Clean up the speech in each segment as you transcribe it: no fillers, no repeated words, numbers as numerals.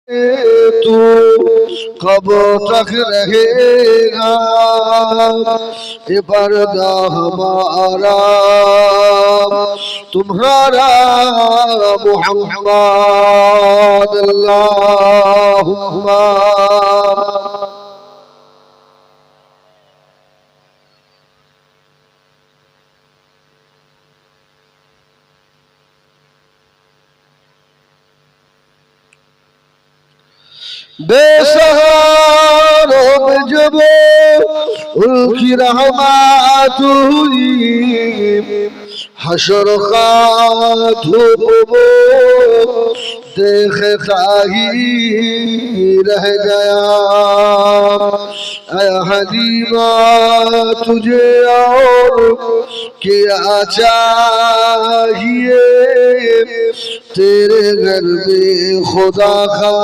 तू कब तक रहेगा ये पर्दा हमारा तुम्हारा मुहम्मद अल्लाहुम्मा बेसहारों में जब उनकी रहमत हुई हशर का धूप देखता ही रह गया। ऐ हलीमा तुझे और क्या चाहिए तेरे घर में खुदा का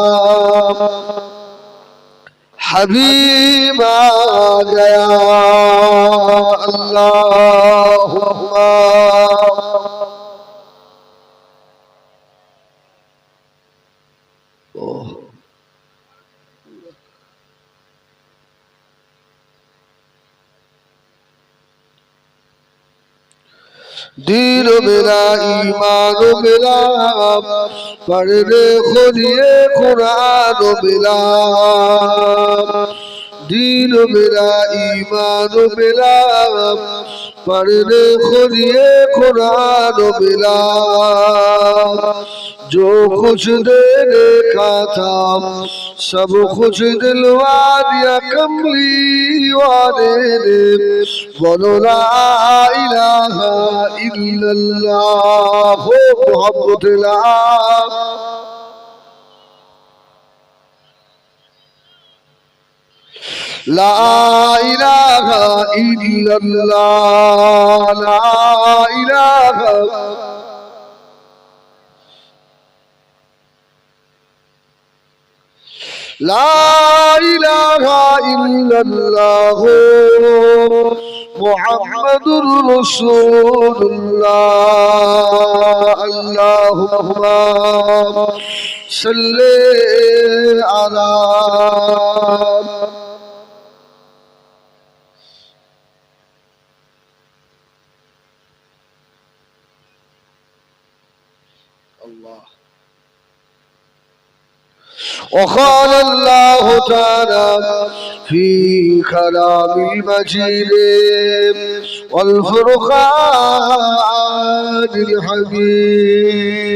हबीब आ गया। अल्लाहुम्मा दीन मिला ईमान मिला पढ़ने खुदिए कुरान मिला। दीन मिला ईमान मिला पढ़ने खुदिए कुरान मिला। जो कुछ देने का था सब कुछ दिलवा दिया कमली वाले ने। बोलो ला इलाहा इल्लल्लाह मोहम्मद ला इलाहा इल्लल्लाह ला इलाहा ला इलाहा इल्लल्लाह मुहम्मदुर रसूलुल्लाह। अल्लाहुम्मा सल्ले अला وقال الله تعالى في كلام المجيد والفرقان الحميد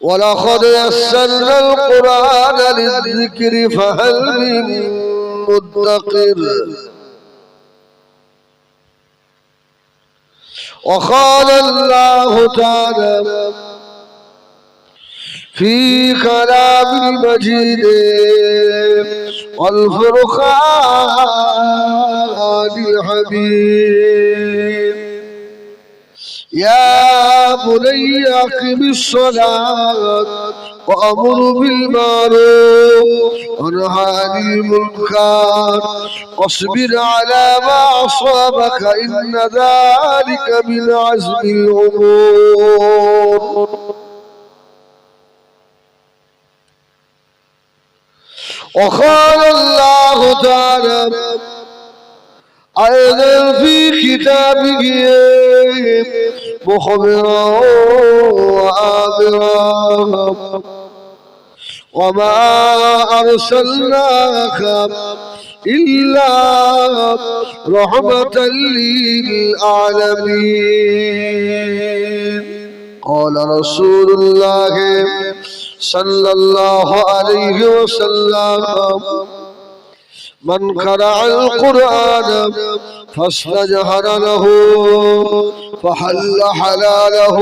ولقد يسرنا القرآن للذكر فهل من مدكر وقال الله تعالى في كلام المجيد والفرقان الحميد يا بني أقم الصلاة وأمر بالمعروف وانهى عن المنكر واصبر على ما أصابك إن ذلك من عزم الأمور وقال الله تعالى أيضا في كتابه مخبرا وآمرا وما أرسلناك إلا رحمة للعالمين. قال رسول الله صلى الله عليه وسلم من قرأ القرآن فاستجهر له فحل حلاله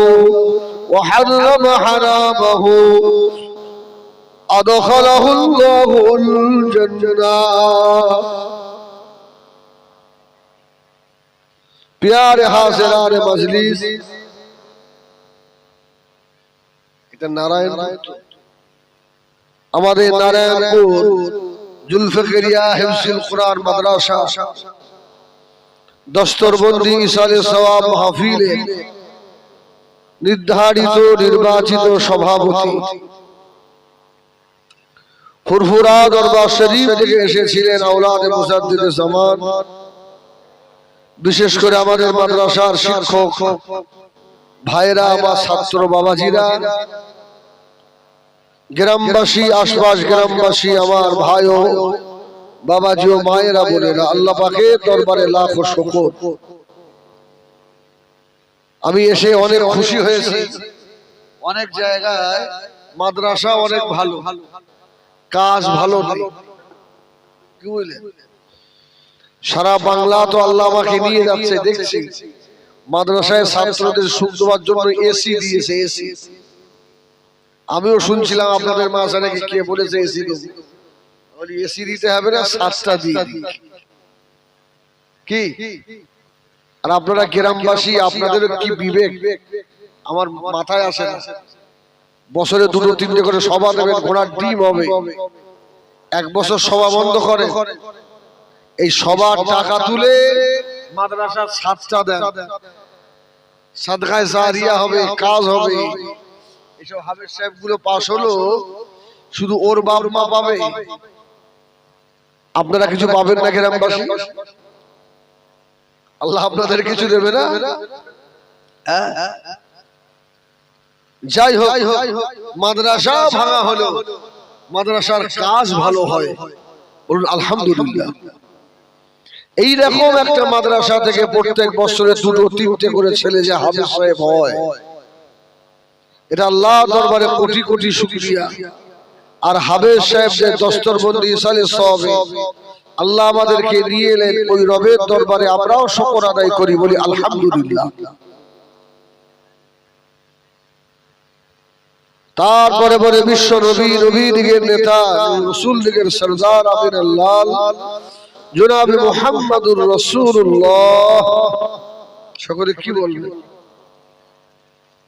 وحرم حرامه أدخله الله الجنة. प्यारे हाज़िरान मजलिस এটা নারায়ণ আমাদের নারায়ণপুর জুলফিকারিয়া হিফজুল কুরআন মাদ্রাসা দস্তরবন্দি ইসালে সওয়াব মাহফিলে নির্ধারিত নির্বাচিত সভাপতি ফুরফুরা দরবার শরীফ থেকে এসেছিলেন আওলাদে মুজাদ্দিদে জামান, বিশেষ করে আমাদের মাদ্রাসার শিক্ষক ভাইরা, আমার ছাত্র বাবাজিরা, গ্রামবাসী, আশপাশ গ্রামবাসী, আমার ভাই ও বাবাজি ও মায়েরা, বোনেরা, আল্লাহ পাকের দরবারে লাখ শুকর। আমি এসে অনেক খুশি হয়েছি। অনেক জায়গায় মাদ্রাসা অনেক ভালো, কাজ ভালো নেই, কি বুঝলেন? সারা বাংলা তো আল্লাহ আমাকে নিয়ে যাচ্ছে, দেখছি মাদ্রাসায় ছাত্রদের সুখ দেওয়ার জন্য এসি দিয়েছে, এসি। আমিও শুনছিলাম আপনাদের মাঝে নাকি কে বলেছে এসি দেবো, এসি দিতে হবে না, 7টা দিয়ে কি? আর আপনারা গ্রামবাসী, আপনাদের কি বিবেক আমার মাথায় আসে না। বছরে 2-3টে করে সভা দেবেন, ঘোড়ার ডিম হবে, 1 বছর সভা বন্ধ করে এই সবার টাকা তুলে মাদ্রাসার 7টা দেন, সাদকায়ে জারিয়া হবে, কাজ হবে। এইসব হাফেজ সাহেব গুলো পাস হলো, শুধু ওর বাপ মা পাবে, আপনারা কিছু পাবেন না গ্রামবাসী? আল্লাহ আপনাদের কিছু দেবে না? যাই হোক, মাদ্রাসা ভাঙা হলো, মাদ্রাসার কাজ ভালো হয়, বলুন আলহামদুলিল্লাহ। এইরকম একটা মাদ্রাসা থেকে প্রত্যেক বছরে 2-3টে করে ছেলে যে হাফেজ সাহেব হয়, এটা আল্লাহ দরবারে কোটি কোটি শুকরিয়া। আর হাফেজ সাহেব যে দস্তরবন্দি ইসালে সওয়াবে আল্লাহ আমাদেরকে নিয়ে এলেন, ওই রবের দরবারে আমরাও শুকর আদায় করি, বলি আলহামদুলিল্লাহ। তারপরে বলে বিশ্ব নবী, নবী দিগের নেতা, রাসূল দিগের সরদার, আমিনুল্লাহ জনাবে মুহাম্মদুর রাসূলুল্লাহ। সকলে কি বলবে?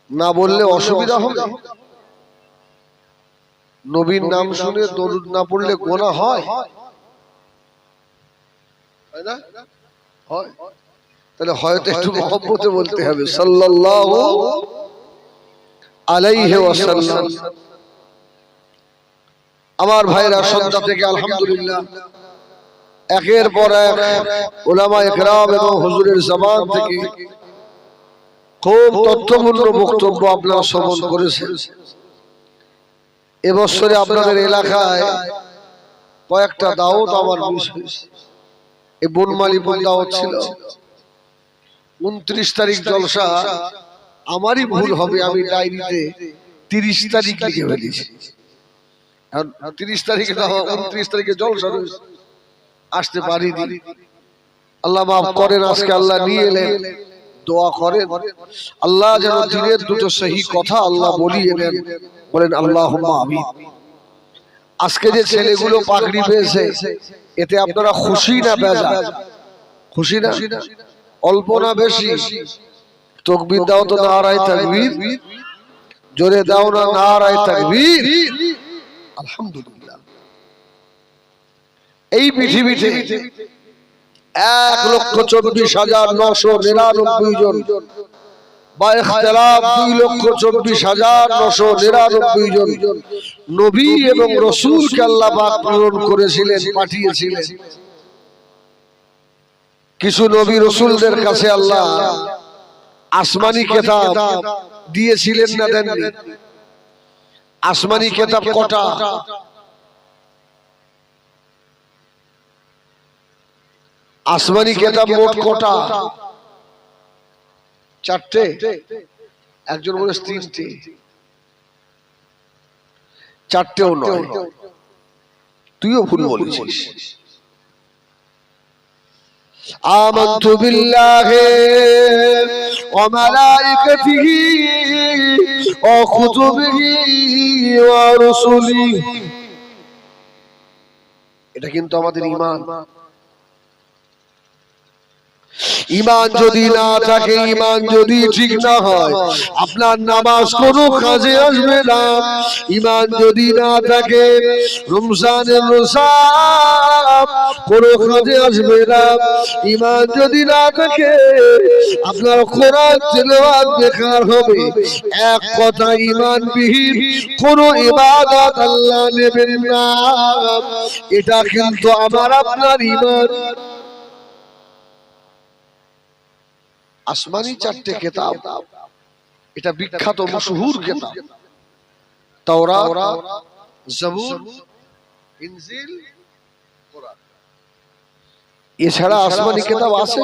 না বললে অসুবিধা হবে। নবীর নাম শুনে দরুদ না পড়লে গোনাহ হয়, তাই না? হয়। তাহলে হয়তো একটু মহব্বতে বলতে হবে সাল্লাল্লাহু আলাইহি ওয়াসাল্লাম। আমার ভাইরা, সন্ধ্যা থেকে আলহামদুলিল্লাহ একের পর এক উলামায়ে কেরাম এবং হুজুরের জবান থেকে খুব তথ্যপূর্ণ বক্তব্য আপনারা শ্রবণ করেছেন। এবছরে আপনাদের এলাকায় কয়েকটা দাওয়াত আমার মিস হয়েছে। এই বনমালীপুর দাওয়াত ছিল, 29 তারিখ জলসা। আমারই ভুল হবে, আমি ডায়েরিতে 30 তারিখ লিখে ফেলেছি। 30 তারিখে দাওয়াত, 29 তারিখে জলসা রয়েছে, আসতে পারিনি। আল্লাহ মাফ করেন। আজকে আল্লাহ নিয়ে এলেন, দোয়া করেন আল্লাহ যেন দিনের দুটো সহি কথা আল্লাহ বলিয়ে নেন, বলেন আল্লাহুম্মা আমিন। আজকে যে ছেলেগুলো পাগড়ি পেয়েছে, এতে আপনারা খুশি না বেজার? খুশি না? অল্প না বেশি? তাকবীর দাও তো, নারায়ে তাকবীর, জোরে দাও না নারায়ে তাকবীর। আলহামদুলিল্লাহ। এই পৃথিবীতে 1,24,999 জন বা ইখতিলাফ 2,24,999 জন নবী এবং রাসূলকে আল্লাহ পাক প্রেরণ করেছিলেন, পাঠিয়েছিলেন। কিছু নবী রাসূলদের কাছে আল্লাহ আসমানি কিতাব দিয়েছিলেন না দেননি? আসমানি কিতাব কটা? আসমানি কিতাব মোট কটা? 4টে। একজন বলে 3টে, 4টেও নয়, তুইও ভুল বলেছিস। আমানতু বিল্লাহি ওয়া মালাইকাতিহি ওয়া কুতুবিহি ওয়া রুসুলিহি। এটা কিন্তু আমাদের ঈমান। ইমান যদি না থাকে, ইমান যদি ঠিক না হয়, আপনার নামাজ কোনো কাজে আসবে না। ইমান যদি না থাকে, রমজানের রোজা কোনো কাজে আসবে না। ইমান যদি না থাকে, আপনার কোরআন তেলাওয়াত বেকার হবে। এক কথা, ইমানবিহীন কোনো ইবাদত আল্লাহ নেবেন না। এটা কিন্তু আমার আপনার ইমান। আসমানি চারটে কিতাব, এটা বিখ্যাত মশহুর কিতাব, তাওরাত, জবুর, ইনজিল, কোরআন। এছাড়া আসমানি কিতাব আছে?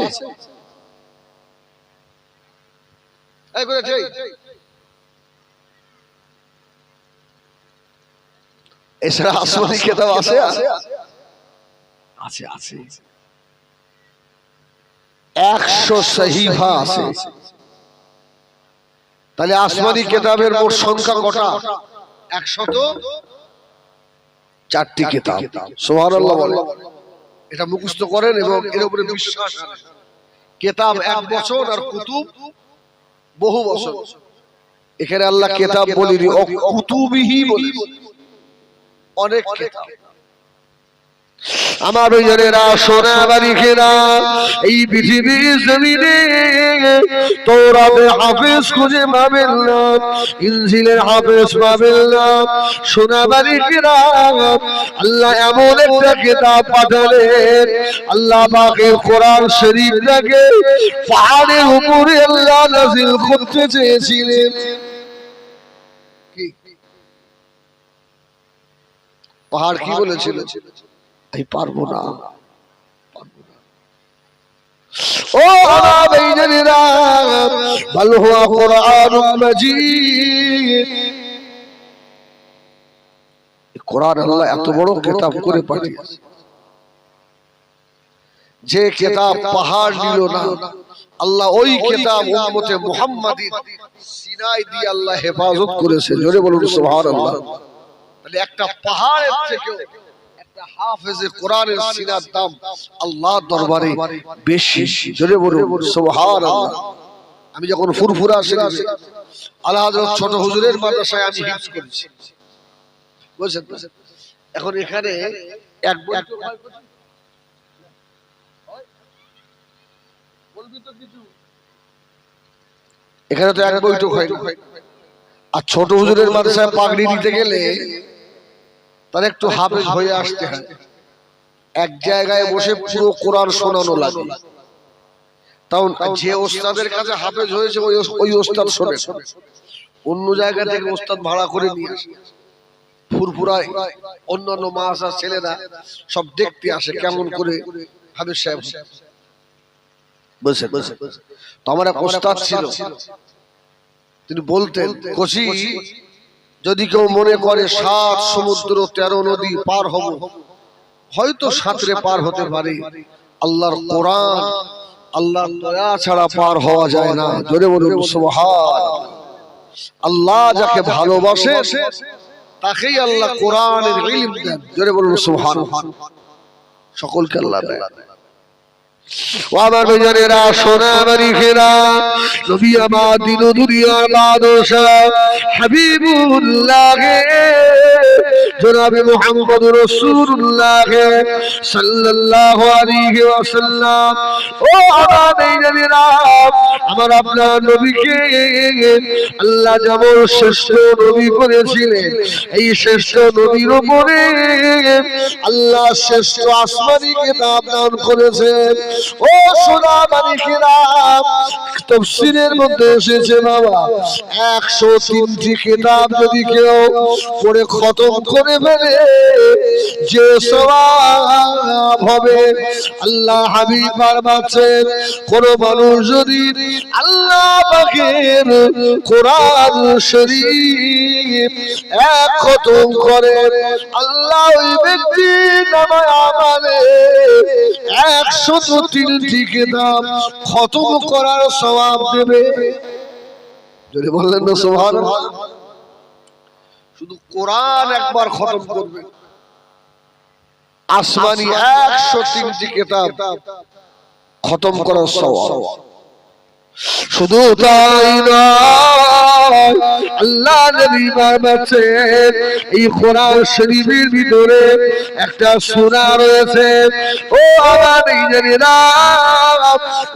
এছাড়া আসমানি কিতাব আছে? আছে, আছে। 100 সহিফা আছে। তাহলে আসমানি কিতাবের মোট সংখ্যা কটা? 104টি কিতাব। সুবহানাল্লাহ বলেন। এটা মুখস্থ করেন এবং এর উপরে বিশ্বাস রাখেন। কিতাব 1 বছর আর কুতুব বহু বছর। এখানে আল্লাহ কিতাব বলিনি, ও কুতুবিহি বলি, অনেক কিতাব। আমার ভাইয়েরা, সোনা বাড়িখেরা, এই পৃথিবীর জমিনে তাওরাতের হাফেজ খুঁজে পাবেন না, ইনজিলের হাফেজ পাবেন না। সোনা বাড়িখেরা, আল্লাহ এমন একটা কিতাব পাঠালেন, আল্লাহ পাকের কোরআন শরীফটাকে পাহাড়ের উপরে আল্লাহ নাযিল করতে চেয়েছিলেন। পাহাড় কি বলেছিল? আমি পারবো না। ও আমার ভাইজানেরা, বাল হুয়া কুরআনুম মাজিদ। কোরআন আল্লাহ এত বড় কিতাব করে পাঠিয়েছে, যে কিতাব পাহাড় নিল না, আল্লাহ ওই কিতাব উম্মতে মুহাম্মাদির সিনায় দিয়ে আল্লাহ হেফাজত করেছে। জোরে বলুন সুবহানাল্লাহ। তাহলে একটা পাহাড়ের থেকে একটা হাফেজে কোরআনের সিনার দাম আল্লাহর দরবারে বেশি। জোরে বলুন সুবহানাল্লাহ। আমি যখন ফুরফুরা শরীফে আলা হযরত ছোট হুজুরের মাদ্রাসায় আমি হিফজ করেছি, বুঝছেন? এখন এখানে এক বই তো বলবি তো কিছু, এখানে তো এক বইটুক হয়। আর ছোট হুজুরের মাদ্রাসায় পাগড়ি দিতে গেলে তার একটু হাফেজ হয়ে আসতে হয়। এক জায়গায় বসে পুরো কোরআন শোনানো লাগে। তাও যে ওস্তাদের কাছে হাফেজ হয়েছে ওই ওস্তাদ শোনে, অন্য জায়গা থেকে ওস্তাদ ভাড়া করে নিয়ে আসে। ফুরফুরায় অন্যান্য মাদ্রাসার ছেলেরা সব দেখতে আসে কেমন করে হাফেজ সাহেব। বুঝছেন? তো আমার এক ওস্তাদ ছিল, তিনি বলতেন, কোশি যদি কেউ মনে করে 7 সমুদ্র 13 নদী পার হব, হয়তো সাঁতরে পার হতে পারে, আল্লাহর কোরআন, আল্লাহর দয়া ছাড়া পার হওয়া যায় না। জোরে বলুন সুবহানাল্লাহ। আল্লাহ যাকে ভালোবাসে তাকেই আল্লাহ কোরআনের ইলম দেন। জোরে বলুন সুবহানাল্লাহ। সকলকে আল্লাহ দেয়। ও আমার ভাইজানেরা, সোনা বাড়িখেরা, নবী আমার দিন দুনিয়ার বাদশা হাবিবুল্লাহ জনাবে মুহাম্মদ রাসূলুল্লাহ সাল্লাল্লাহু আলাইহি ওয়াসাল্লাম। ও আমার ভাইজানেরা, আমার আপনার নবীকে আল্লাহ যেমন শ্রেষ্ঠ নবী করেছিলেন, এই শ্রেষ্ঠ নবীর উপরে আল্লাহ শ্রেষ্ঠ আসমানি কিতাব দান করেছেন। ও সোনা বাড়িখেরা, তাফসীরের মধ্যে এসেছে বাবা, 103টি কিতাব যদি কেউ পড়ে খতম করে ফেলে, যে সওয়াব হবে। আল্লাহ হাবিব ফরমাচ্ছেন, কোন মানুষ যদি আল্লাহ পাকের কোরআন শরীফ 1 খতম করে, আল্লাহ ওই ব্যক্তির নামে আমলে 103টি কিতাব খতম করার সওয়াব দেবে। যদি বললেন না সুবহানাল্লাহ। শুধু কোরআন একবার খতম করবে, আসমানি 103টি কিতাব খতম করার সওয়াব। শুধু তাই নয়, আল্লাহ নবী বলেছেন এই কোরআন শরীফের ভিতরে একটা সূরা রয়েছে, ও আমার ভাইজানেরা,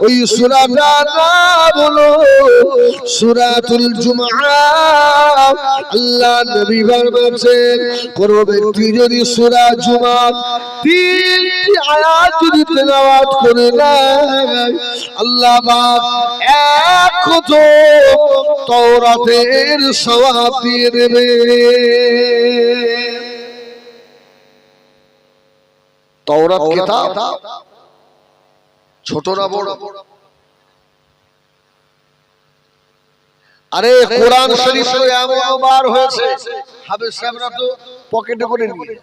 ওই সূরাটার নাম হলো সূরাতুল জুমআ। আল্লাহ নবী বলেছেন কোন ব্যক্তি যদি সূরা জুমআ 3টি আয়াত যদি তেলাওয়াত করে নেয়, আল্লাহ পাক এক কত তাওরাতের সওয়াব দিয়ে দেবে। তাওরাত কিতাব ছোট না বড়? আরে কোরআন শরীফ তো এমন বার হয়েছে, হাফেজ সাহেবরা তো পকেটে করে নিয়ে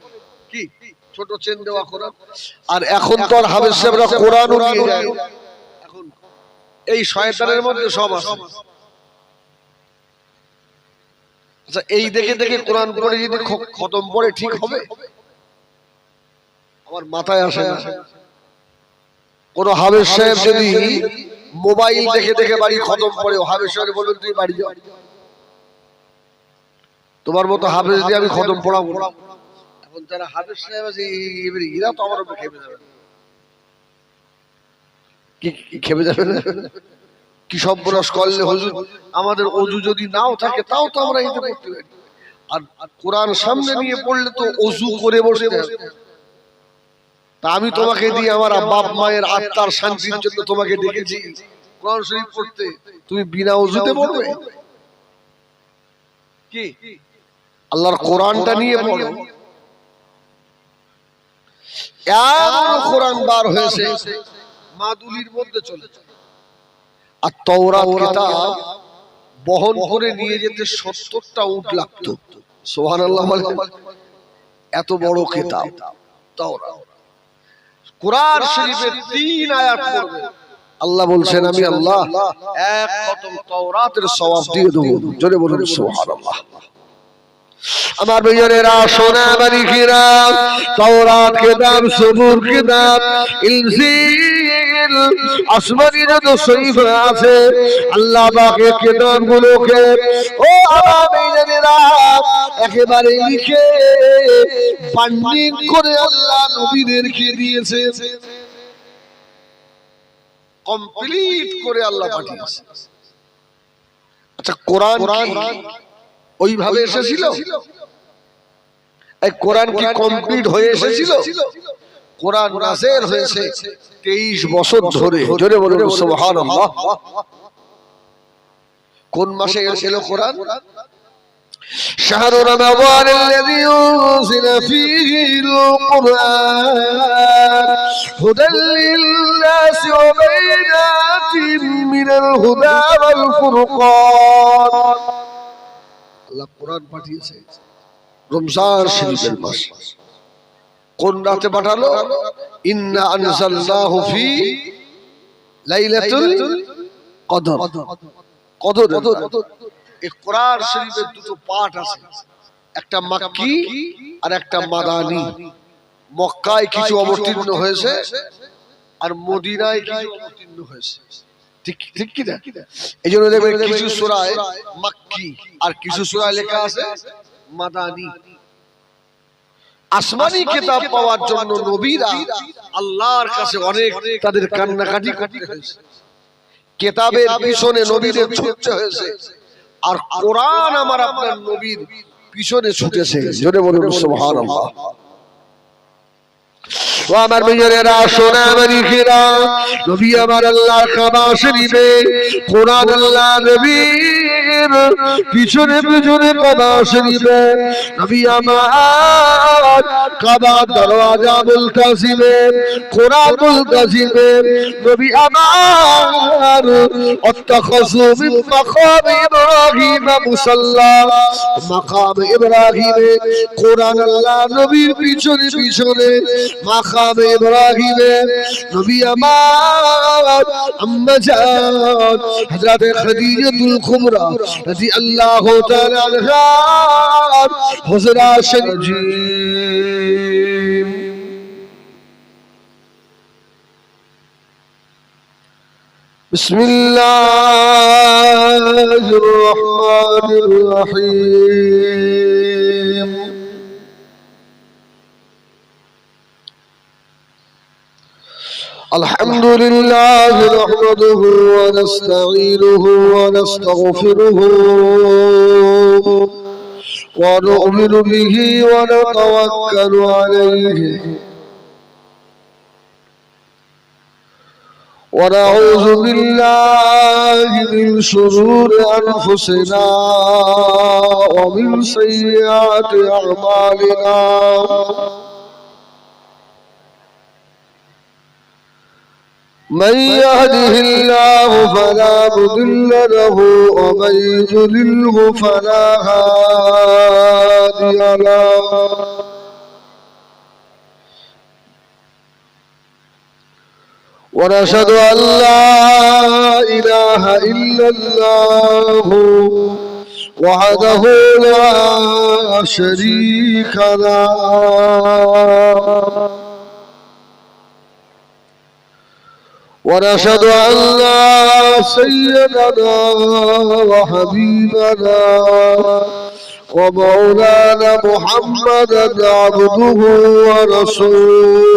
কি ছোট চেন দেওয়া কোরআন। আর এখন তো আর হাফেজ সাহেবরা কোরআনও নিয়ে যায়, এখন এই শয়তানের মধ্যে সব আছে। আচ্ছা, এই দেখে দেখে কোরআন পড়ে যদি খতম পড়ে ঠিক হবে? আমার মাথায় আসে না। কোন হাফেজ সাহেব যদি মোবাইল দেখে দেখে বাড়ি খতম পড়ে, হাফেজ সাহেব বলবেন তুই বাড়ি যাও, তোমার মতো হাফেজ দিয়ে আমি খতম পড়াবো না। এখন যারা হাফেজ সাহেব আছে এরা তো আমার উপর খেপে যাবে। কি খেপে যাবে না? কি সর্বনাশ করলে হুজুর, আমাদের ওযু যদি নাও থাকে তাও তো আমরা এতে পড়তে পারি, আর কোরআন সামনে নিয়ে পড়লে তো ওযু করে বসতে হবে। তা আমি তোমাকে দিয়ে আমার বাপ মায়ের আত্মার শান্তির জন্য তোমাকে ডেকেছি কোরআন শরীফ পড়তে, তুমি বিনা ওযুতে পড়বে? কি আল্লাহর কোরআনটা নিয়ে পড়ো। এমন কোরআন বার হয়েছে মাদুলির মধ্যে চলে যায়। আর তাওরাত কিতাব বহন করে নিয়ে যেতে 70টা উট লাগতো। সুবহানাল্লাহ বলে, এত বড় কিতাব তাওরাত। কোরআন শরীফের 3 আয়াত পড়বে, আল্লাহ বলছেন আমি আল্লাহ এক খতম তাওরাতের সওয়াব দিয়ে দেব। জোরে বলুন সুবহানাল্লাহ। আমার ভাইয়েরা, সোনা মালিকেরা, তাওরাত কিতাব, সবুর কিতাব, ইনজিল, আসমানি যত শরীফ আছে, আল্লাহ পাকের কিতাবগুলোকে ও আমার ভাইয়েরা একেবারে লিখে বান্ডিল করে আল্লাহ নবীদেরকে দিয়েছে, কমপ্লিট করে আল্লাহ পাঠিয়েছে। আচ্ছা, কোরআন ওইভাবে এসেছিল? এই কোরআন কি কমপ্লিট হয়ে এসেছিল? কোরআন নাযিল হয়েছে 23 বছর ধরে। জোরে বলুন সুবহানাল্লাহ। কোন মাসে এসেছিল কোরআন? শাহরু রমাদান الذي أنزل فيه القرآن هدى للناس وبينات من الهدى والفرقان। আল্লাহ কোরআন পাঠিয়েছে রমজান শরীফের মাসে। কোন রাতে পাঠালো? ইন্না আনজালনাহু ফি লাইলাতুল কদর। কদর এই কোরআন শরীফের দুটো পাঠ আছে, একটা মাক্কি আর একটা মাদানী। মক্কায় কিছু অবতীর্ণ হয়েছে আর মদিনায় কিছু অবতীর্ণ হয়েছে, ঠিক ঠিক কি না? এইজন্য দেখবেন কিছু সূরায় মাক্কি আর কিছু সূরায় লেখা আছে মাদানী। আসমানি কিতাব পাওয়ার জন্য নবীরা আল্লাহর কাছে অনেক তাদের কান্নাকাটি করতে হয়েছে, কিতাবের পিছনে নবীদের ছুটতে হয়েছে, আর কোরআন আমার আপনার নবীর পিছনে ছুটেছে। জোরে বলুন সুবহানাল্লাহ। ও আমার ভাইয়েরা, সোনা মালিকেরা, নবী আমার আল্লাহর কাবা শরীফে কোরআন আল্লাহ নবীর পিছনে পিছনে কাবা শরীফে নবী আমার কাবা দরওয়াজা বলতাছিবে, কোরআন বলতাছিবে, নবী আমার অত্তাখাযু মিন মাকাম ইব্রাহিম মুসাল্লা। মাকাম ইব্রাহিমে কোরআন আল্লাহ নবীর পিছনে পিছনে মাকাম ইব্রাহিমে নবী আমার আম্মা জান হযরত খাদিজাতুল কুবরা রাদিয়াল্লাহু তাআলা আনহা হুজরা শরীফ। بسم الله الرحمن الرحيم الحمد لله نحمده ونستعينه ونستغفره ونؤمن به ونتوكل عليه ونعوذ بالله من شرور أنفسنا ومن سيئات أعمالنا من يهده الله فلا مضل له ومن يضلله فلا هادي له ونشهد أن لا إله إلا الله وحده لا شريك له ونشهد أن سيدنا وحبيبنا ومولانا محمدا عبده ورسوله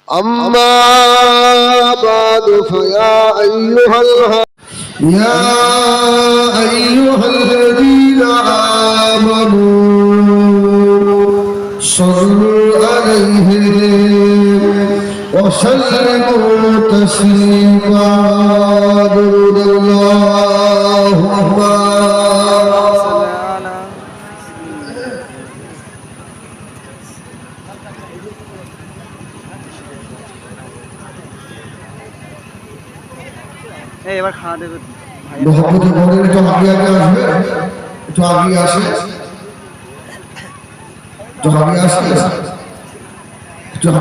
أما بعد فيا أيها الذين آمنوا صلوا عليه وسلموا تسليما اللهم এবার খাওয়া দেবে মোহাম্মদের বলেন একটু আগে আসবে একটু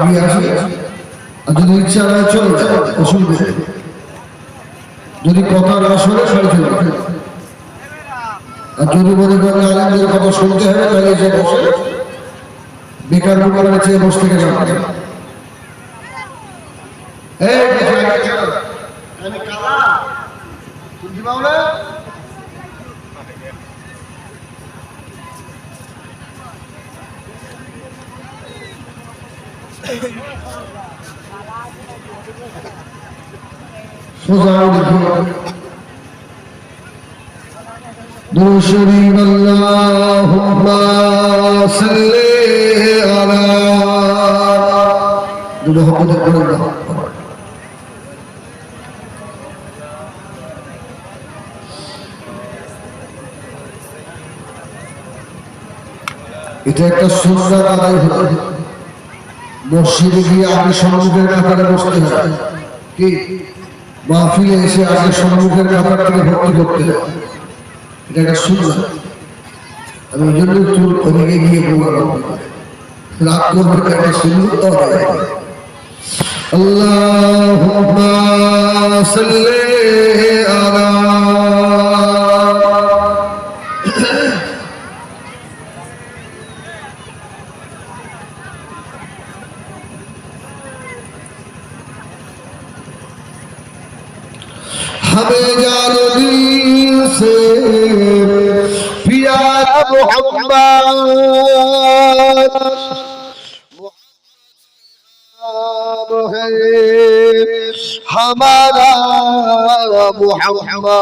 আগে আসে আর যদি ইচ্ছা না চলে যায় অসুবিধা নেই যদি কথা না শোনে সরে চলে আর যদি মনে করেন আলেমদের কথা শুনতে হবে তাহলে যে বসে বেকার মোকাবেলা চেয়ে বসে থেকে যাবে شريف اللهم صل على محمد এটা একটা সুন্নাত আদায় হলো মসজিদে গিয়ে আগে সম্মুখের কাতারে বসতে হয় কি মাহফিলে এসে আগে সম্মুখের কাতার থেকে ভর্তি করতে হয় এটা একটা সুন্নাত আমি ওই জন্য একটু ওদিকে গিয়ে বললাম রাগ করবে একটা সুন্নাত আল্লাহুম্মা সাল্লি আলা हमें जानो दिल से प्यारा मोहम्मद है हमारा मोहम्मद।